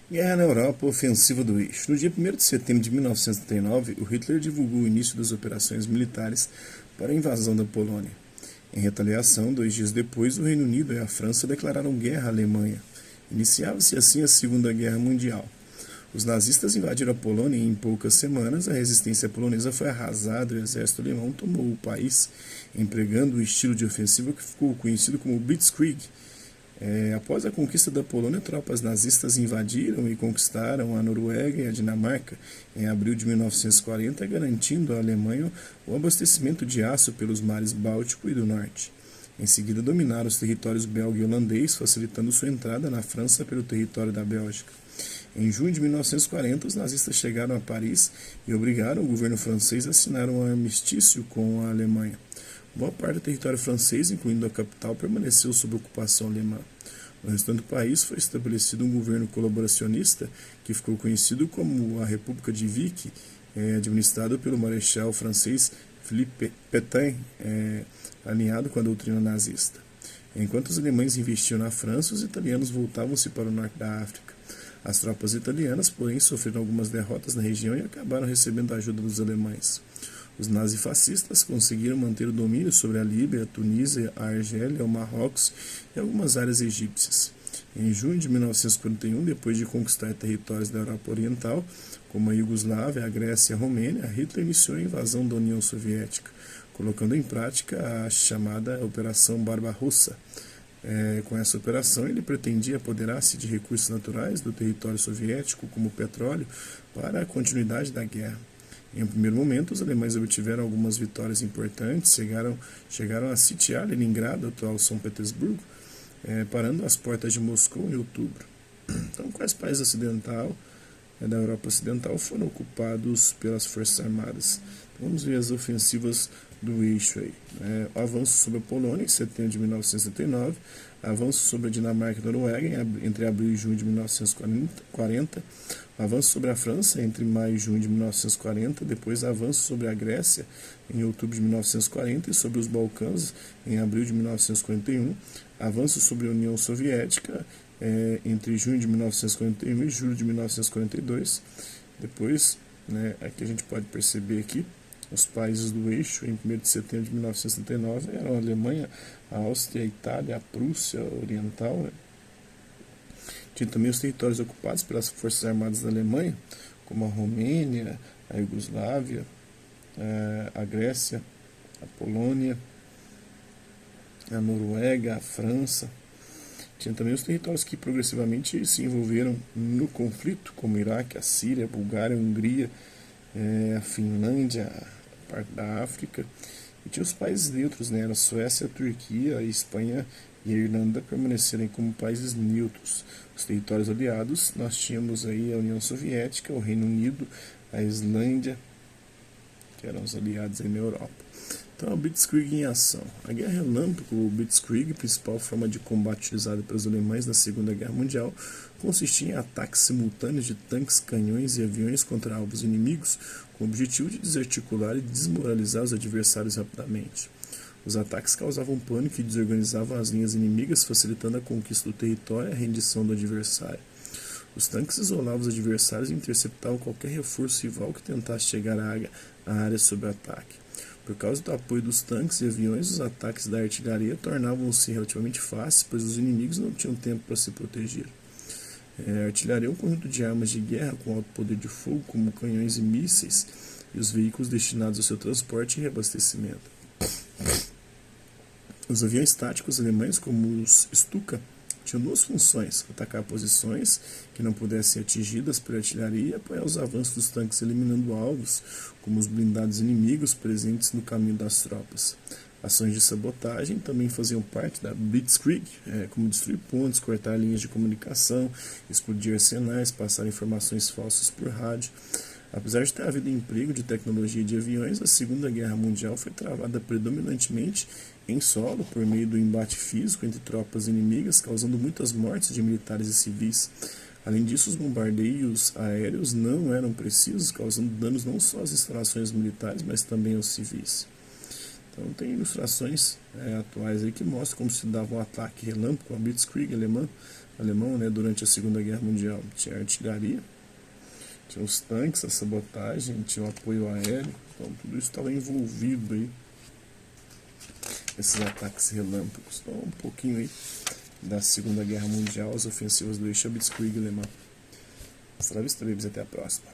Guerra na Europa, ofensiva do eixo. No dia 1º de setembro de 1939, o Hitler divulgou o início das operações militares para a invasão da Polônia. Em retaliação, 2 dias depois, o Reino Unido e a França declararam guerra à Alemanha. Iniciava-se assim a Segunda Guerra Mundial. Os nazistas invadiram a Polônia e em poucas semanas a resistência polonesa foi arrasada e o exército alemão tomou o país, empregando o estilo de ofensiva que ficou conhecido como Blitzkrieg. Após a conquista da Polônia, tropas nazistas invadiram e conquistaram a Noruega e a Dinamarca em abril de 1940, garantindo à Alemanha o abastecimento de aço pelos mares Báltico e do Norte. Em seguida, dominaram os territórios belga e holandês, facilitando sua entrada na França pelo território da Bélgica. Em junho de 1940, os nazistas chegaram a Paris e obrigaram o governo francês a assinar um armistício com a Alemanha. Boa parte do território francês, incluindo a capital, permaneceu sob ocupação alemã. No restante do país foi estabelecido um governo colaboracionista que ficou conhecido como a República de Vichy, administrado pelo marechal francês Philippe Pétain, alinhado com a doutrina nazista. Enquanto os alemães investiam na França, os italianos voltavam-se para o norte da África. As tropas italianas, porém, sofreram algumas derrotas na região e acabaram recebendo a ajuda dos alemães. Os nazifascistas conseguiram manter o domínio sobre a Líbia, a Tunísia, a Argélia, o Marrocos e algumas áreas egípcias. Em junho de 1941, depois de conquistar territórios da Europa Oriental, como a Iugoslávia, a Grécia e a Romênia, Hitler iniciou a invasão da União Soviética, colocando em prática a chamada Operação Barbarossa. Com essa operação, ele pretendia apoderar-se de recursos naturais do território soviético, como o petróleo, para a continuidade da guerra. Em um primeiro momento, os alemães obtiveram algumas vitórias importantes, chegaram a sitiar Leningrado, atual São Petersburgo, parando as portas de Moscou em outubro. Então, quais países da Europa Ocidental foram ocupados pelas Forças Armadas? Então, vamos ver as ofensivas do eixo aí. O avanço sobre a Polônia em setembro de 1939, avanço sobre a Dinamarca e a Noruega entre abril e junho de 1940, avanço sobre a França entre maio e junho de 1940, depois avanço sobre a Grécia em outubro de 1940 e sobre os Balcãs em abril de 1941, avanço sobre a União Soviética entre junho de 1941 e julho de 1942. Depois, aqui a gente pode perceber aqui, os países do eixo, em 1º de setembro de 1969, eram a Alemanha, a Áustria, a Itália, a Prússia Oriental. Tinha também os territórios ocupados pelas Forças Armadas da Alemanha, como a Romênia, a Iugoslávia, a Grécia, a Polônia, a Noruega, a França. Tinha também os territórios que progressivamente se envolveram no conflito, como o Iraque, a Síria, a Bulgária, a Hungria, a Finlândia, a parte da África. E tinha os países neutros, a Suécia, a Turquia, a Espanha e a Irlanda permanecerem como países neutros. Os territórios aliados, nós tínhamos aí a União Soviética, o Reino Unido, a Islândia, que eram os aliados aí na Europa. Então, o Blitzkrieg em ação. A Guerra Relâmpago, ou Blitzkrieg, principal forma de combate utilizada pelos alemães na Segunda Guerra Mundial, consistia em ataques simultâneos de tanques, canhões e aviões contra alvos inimigos, com o objetivo de desarticular e desmoralizar os adversários rapidamente. Os ataques causavam pânico e desorganizavam as linhas inimigas, facilitando a conquista do território e a rendição do adversário. Os tanques isolavam os adversários e interceptavam qualquer reforço rival que tentasse chegar à área sob ataque. Por causa do apoio dos tanques e aviões, os ataques da artilharia tornavam-se relativamente fáceis, pois os inimigos não tinham tempo para se proteger. A artilharia é um conjunto de armas de guerra com alto poder de fogo, como canhões e mísseis, e os veículos destinados ao seu transporte e reabastecimento. Os aviões táticos alemães, como os Stuka, tinham duas funções: atacar posições que não pudessem ser atingidas pela artilharia e apoiar os avanços dos tanques, eliminando alvos, como os blindados inimigos presentes no caminho das tropas. Ações de sabotagem também faziam parte da Blitzkrieg, como destruir pontes, cortar linhas de comunicação, explodir arsenais, passar informações falsas por rádio. Apesar de ter havido emprego de tecnologia de aviões, a Segunda Guerra Mundial foi travada predominantemente em solo por meio do embate físico entre tropas inimigas, causando muitas mortes de militares e civis. Além disso, os bombardeios aéreos não eram precisos, causando danos não só às instalações militares, mas também aos civis. Então tem ilustrações atuais aí que mostram como se dava um ataque relâmpago, a Blitzkrieg alemão, né, durante a Segunda Guerra Mundial. Tinha artilharia, tinha os tanques, a sabotagem, tinha o apoio aéreo, então tudo isso estava envolvido aí, esses ataques relâmpagos. Então um pouquinho aí da Segunda Guerra Mundial, as ofensivas do Eixo Blitzkrieg alemão. Hasta la vista, babies, até a próxima.